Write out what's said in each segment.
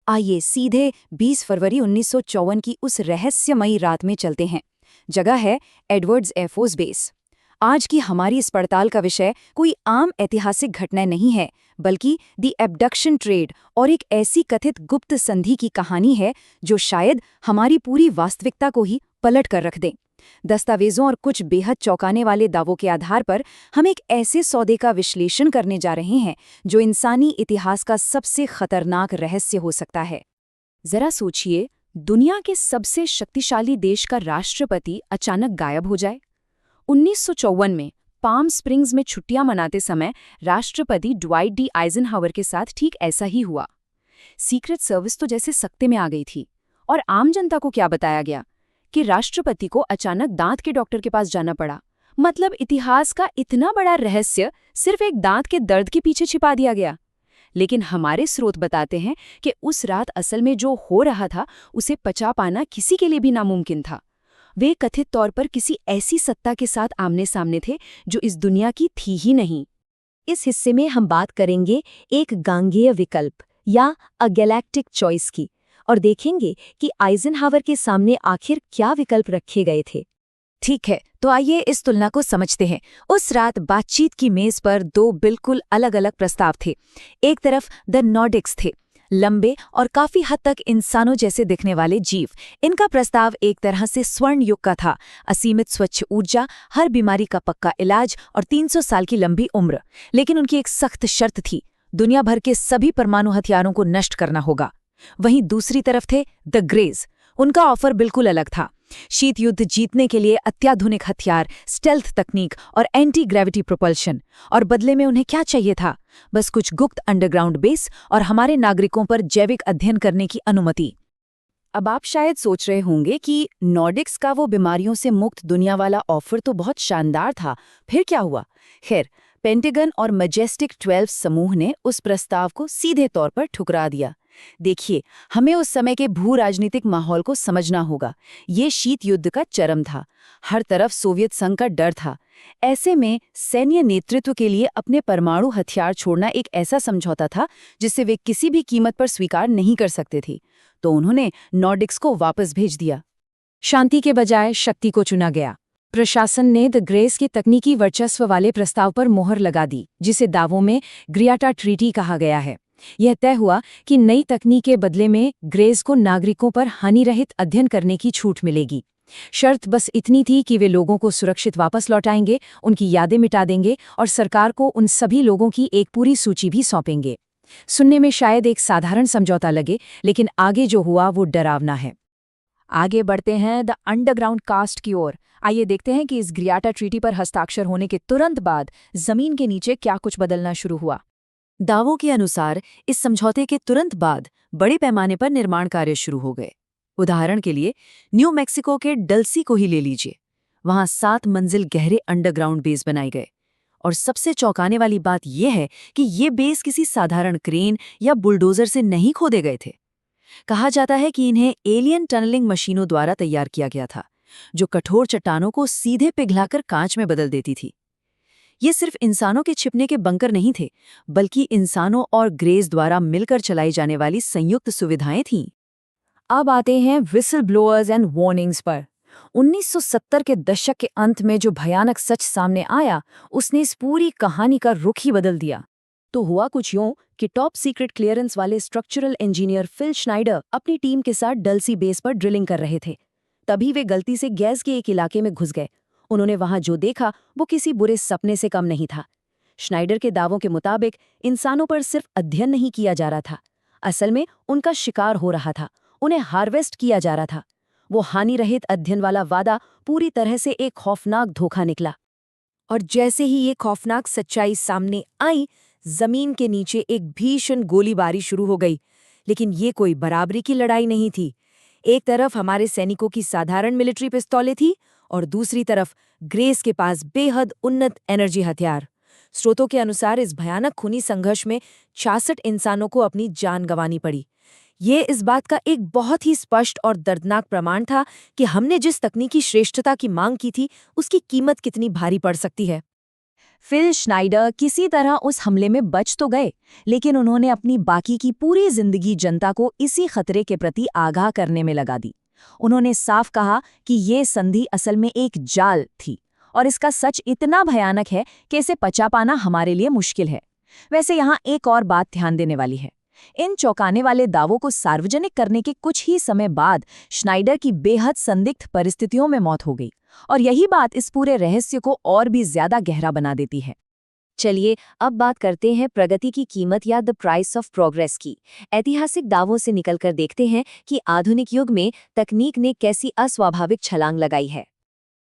आइए सीधे 20 फरवरी 1954 की उस रहस्यमयी रात में चलते हैं। जगह है एडवर्ड्स एयरफोर्स बेस। आज की हमारी इस पड़ताल का विषय कोई आम ऐतिहासिक घटना नहीं है, बल्कि द एब्डक्शन ट्रेड और एक ऐसी कथित गुप्त संधि की कहानी है जो शायद हमारी पूरी वास्तविकता को ही पलट कर रख दे। दस्तावेजों और कुछ बेहद चौंकाने वाले दावों के आधार पर हम एक ऐसे सौदे का विश्लेषण करने जा रहे हैं जो इंसानी इतिहास का सबसे खतरनाक रहस्य हो सकता है। जरा सोचिए, दुनिया के सबसे शक्तिशाली देश का राष्ट्रपति अचानक गायब हो जाए। 1954 में पाम स्प्रिंग्स में छुट्टियां मनाते समय राष्ट्रपति ड्वाइट डी आइजनहावर के साथ ठीक ऐसा ही हुआ। सीक्रेट सर्विस तो जैसे सकते में आ गई थी, और आम जनता को क्या बताया गया कि राष्ट्रपति को अचानक दांत के डॉक्टर के पास जाना पड़ा। मतलब इतिहास का इतना बड़ा रहस्य सिर्फ एक दांत के दर्द के पीछे छिपा दिया गया। लेकिन हमारे स्रोत बताते हैं कि उस रात असल में जो हो रहा था उसे पचा पाना किसी के लिए भी नामुमकिन था। वे कथित तौर पर किसी ऐसी सत्ता के साथ आमने सामने थे जो इस दुनिया की थी ही नहीं। इस हिस्से में हम बात करेंगे एक गांगेय विकल्प या अ गैलेक्टिक चॉइस की, और देखेंगे कि आइजनहावर के सामने आखिर क्या विकल्प रखे गए थे। ठीक है, तो आइए इस तुलना को समझते हैं। उस रात बातचीत की मेज पर दो बिल्कुल अलग अलग प्रस्ताव थे। एक तरफ द नॉर्डिक्स थे, लंबे और काफी हद तक इंसानों जैसे दिखने वाले जीव। इनका प्रस्ताव एक तरह से स्वर्ण युग का था। असीमित स्वच्छ ऊर्जा, हर बीमारी का पक्का इलाज और 300 साल की लंबी उम्र। लेकिन उनकी एक सख्त शर्त थी, दुनिया भर के सभी परमाणु हथियारों को नष्ट करना होगा। वहीं दूसरी तरफ थे द ग्रेज। उनका ऑफर बिल्कुल अलग था। शीत युद्ध जीतने के लिए अत्याधुनिक हथियार, स्टेल्थ तकनीक और एंटी ग्रेविटी प्रोपल्शन। और बदले में उन्हें क्या चाहिए था? बस कुछ गुप्त अंडरग्राउंड बेस और हमारे नागरिकों पर जैविक अध्ययन करने की अनुमति। अब आप शायद सोच रहे होंगे कि नॉर्डिक्स का वो बीमारियों से मुक्त दुनिया वाला ऑफर तो बहुत शानदार था, फिर क्या हुआ? खैर, पेंटागन और मैजेस्टिक 12 समूह ने उस प्रस्ताव को सीधे तौर पर ठुकरा दिया। देखिए, हमें उस समय के भू राजनीतिक माहौल को समझना होगा। ये शीत युद्ध का चरम था, हर तरफ सोवियत संघ का डर था। ऐसे में सैन्य नेतृत्व के लिए अपने परमाणु हथियार छोड़ना एक ऐसा समझौता था जिसे वे किसी भी कीमत पर स्वीकार नहीं कर सकते थे। तो उन्होंने नॉर्डिक्स को वापस भेज दिया। शांति के बजाय शक्ति को चुना गया। प्रशासन ने द ग्रेस के तकनीकी वर्चस्व वाले प्रस्ताव पर मोहर लगा दी, जिसे दावों में ग्रियाटा ट्रीटी कहा गया है। यह तय हुआ कि नई तकनीक के बदले में ग्रेस को नागरिकों पर हानिरहित अध्ययन करने की छूट मिलेगी। शर्त बस इतनी थी कि वे लोगों को सुरक्षित वापस लौटाएंगे, उनकी यादें मिटा देंगे और सरकार को उन सभी लोगों की एक पूरी सूची भी सौंपेंगे। सुनने में शायद एक साधारण समझौता लगे, लेकिन आगे जो हुआ वो डरावना है। आगे बढ़ते हैं द अंडरग्राउंड कास्ट की ओर। आइए देखते हैं कि इस ग्रियाटा ट्रीटी पर हस्ताक्षर होने के तुरंत बाद जमीन के नीचे क्या कुछ बदलना शुरू हुआ। दावों के अनुसार इस समझौते के तुरंत बाद बड़े पैमाने पर निर्माण कार्य शुरू हो गए। उदाहरण के लिए न्यू मैक्सिको के डल्सी को ही ले लीजिए। वहां 7 मंजिल गहरे अंडरग्राउंड बेस बनाए गए। और सबसे चौंकाने वाली बात यह है कि ये बेस किसी साधारण क्रेन या बुलडोजर से नहीं खोदे गए थे। कहा जाता है कि इन्हें एलियन टनलिंग मशीनों द्वारा तैयार किया गया था, जो कठोर चट्टानों को सीधे पिघलाकर कांच में बदल देती थी। ये सिर्फ इंसानों के छिपने के बंकर नहीं थे, बल्कि इंसानों और ग्रेज द्वारा मिलकर चलाई जाने वाली संयुक्त सुविधाएं थीं। अब आते हैं विसल ब्लोअर्स एंड वार्निंग्स पर। 1970 के दशक के अंत में जो भयानक सच सामने आया, उसने इस पूरी कहानी का रुख ही बदल दिया। तो हुआ कुछ यूं कि टॉप सीक्रेट क्लियरेंस वाले स्ट्रक्चरल इंजीनियर फिल श्नाइडर अपनी टीम के साथ डल्सी बेस पर ड्रिलिंग कर रहे थे। तभी वे गलती से गैस के एक इलाके में घुस गए। उन्होंने वहां जो देखा वो किसी बुरे सपने से कम नहीं था। श्नाइडर के दावों के मुताबिक इंसानों पर सिर्फ अध्ययन नहीं किया जा रहा था, असल में उनका शिकार हो रहा था, उन्हें हार्वेस्ट किया जा रहा था। वो हानिरहित अध्ययन वाला वादा पूरी तरह से एक खौफनाक धोखा निकला। और जैसे ही ये खौफनाक सच्चाई सामने आई, जमीन के नीचे एक भीषण गोलीबारी शुरू हो गई। लेकिन ये कोई बराबरी की लड़ाई नहीं थी। एक तरफ हमारे सैनिकों की साधारण मिलिट्री पिस्तौलें थी और दूसरी तरफ ग्रेस के पास बेहद उन्नत एनर्जी हथियार। स्रोतों के अनुसार इस भयानक खूनी संघर्ष में 66 इंसानों को अपनी जान गंवानी पड़ी। ये इस बात का एक बहुत ही स्पष्ट और दर्दनाक प्रमाण था कि हमने जिस तकनीकी श्रेष्ठता की मांग की थी, उसकी कीमत कितनी भारी पड़ सकती है। फिल श्नाइडर किसी तरह उस हमले में बच तो गए, लेकिन उन्होंने अपनी बाकी की पूरी जिंदगी जनता को इसी खतरे के प्रति आगाह करने में लगा दी। उन्होंने साफ कहा कि ये संधि असल में एक जाल थी और इसका सच इतना भयानक है कि इसे पचा पाना हमारे लिए मुश्किल है। वैसे यहाँ एक और बात ध्यान देने वाली है। इन चौंकाने वाले दावों को सार्वजनिक करने के कुछ ही समय बाद श्नाइडर की बेहद संदिग्ध परिस्थितियों में मौत हो गई, और यही बात इस पूरे रहस्य को और भी ज्यादा गहरा बना देती है। चलिए अब बात करते हैं प्रगति की कीमत या द प्राइस ऑफ प्रोग्रेस की। ऐतिहासिक दावों से निकलकर देखते हैं कि आधुनिक युग में तकनीक ने कैसी अस्वाभाविक छलांग लगाई है।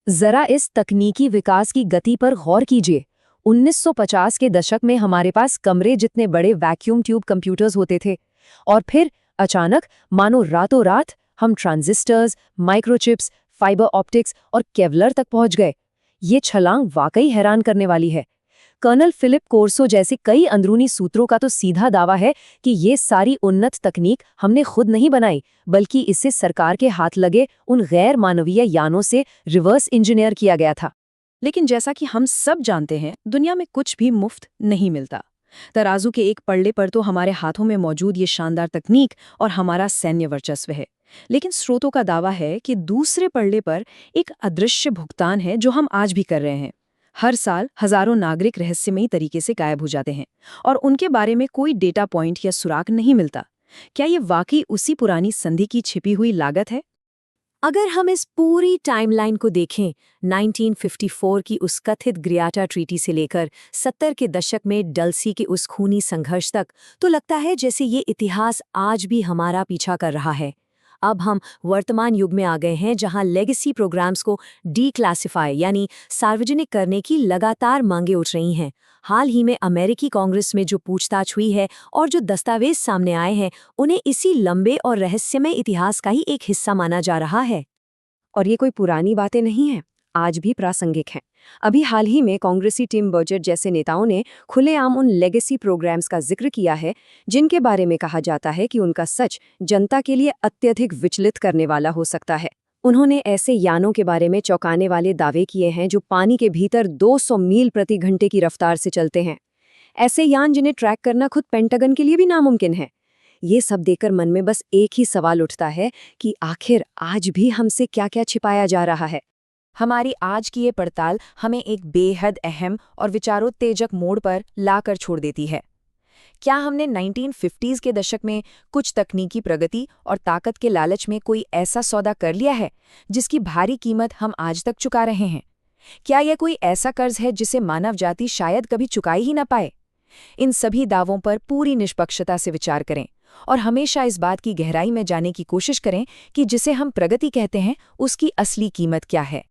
जरा इस तकनीकी विकास की गति पर गौर कीजिए। 1950 के दशक में हमारे पास कमरे जितने बड़े वैक्यूम ट्यूब कंप्यूटर्स होते थे, और फिर अचानक मानो रातों रात हम ट्रांजिस्टर्स, माइक्रोचिप्स, फाइबर ऑप्टिक्स और केवलर तक पहुंच गए। ये छलांग वाकई हैरान करने वाली है। कर्नल फिलिप कोर्सो जैसे कई अंदरूनी सूत्रों का तो सीधा दावा है कि ये सारी उन्नत तकनीक हमने खुद नहीं बनाई, बल्कि इसे सरकार के हाथ लगे उन गैर मानवीय यानों से रिवर्स इंजीनियर किया गया था। लेकिन जैसा कि हम सब जानते हैं, दुनिया में कुछ भी मुफ्त नहीं मिलता। तराजू के एक पल्ले पर तो हमारे हाथों में मौजूद ये शानदार तकनीक और हमारा सैन्य वर्चस्व है, लेकिन स्रोतों का दावा है कि दूसरे पल्ले पर एक अदृश्य भुगतान है जो हम आज भी कर रहे हैं। हर साल हजारों नागरिक रहस्यमयी तरीके से गायब हो जाते हैं और उनके बारे में कोई डेटा पॉइंट या सुराग नहीं मिलता। क्या ये वाकई उसी पुरानी संधि की छिपी हुई लागत है? अगर हम इस पूरी टाइमलाइन को देखें, 1954 की उस कथित ग्रियाटा ट्रीटी से लेकर 70 के दशक में डल्सी के उस खूनी संघर्ष तक, तो लगता है जैसे ये इतिहास आज भी हमारा पीछा कर रहा है। अब हम वर्तमान युग में आ गए हैं जहां लेगेसी प्रोग्राम्स को डीक्लासिफाई यानी सार्वजनिक करने की लगातार मांगें उठ रही हैं। हाल ही में अमेरिकी कांग्रेस में जो पूछताछ हुई है और जो दस्तावेज सामने आए हैं, उन्हें इसी लंबे और रहस्यमय इतिहास का ही एक हिस्सा माना जा रहा है। और ये कोई पुरानी बातें नहीं हैं, आज भी प्रासंगिक हैं। अभी हाल ही में कांग्रेसी टिम बर्चर जैसे नेताओं ने खुलेआम उन लेगेसी प्रोग्राम्स का जिक्र किया है जिनके बारे में कहा जाता है कि उनका सच जनता के लिए अत्यधिक विचलित करने वाला हो सकता है। उन्होंने ऐसे यानों के बारे में चौंकाने वाले दावे किए हैं जो पानी के भीतर 200 मील प्रति घंटे की रफ्तार से चलते हैं। ऐसे यान जिन्हें ट्रैक करना खुद पेंटागन के लिए भी नामुमकिन है। ये सब देखकर मन में बस एक ही सवाल उठता है कि आखिर आज भी हमसे क्या-क्या छिपाया जा रहा है। हमारी आज की ये पड़ताल हमें एक बेहद अहम और विचारोत्तेजक मोड़ पर लाकर छोड़ देती है। क्या हमने 1950s के दशक में कुछ तकनीकी प्रगति और ताकत के लालच में कोई ऐसा सौदा कर लिया है जिसकी भारी कीमत हम आज तक चुका रहे हैं? क्या यह कोई ऐसा कर्ज है जिसे मानव जाति शायद कभी चुकाई ही ना पाए? इन सभी दावों पर पूरी निष्पक्षता से विचार करें और हमेशा इस बात की गहराई में जाने की कोशिश करें कि जिसे हम प्रगति कहते हैं उसकी असली कीमत क्या है।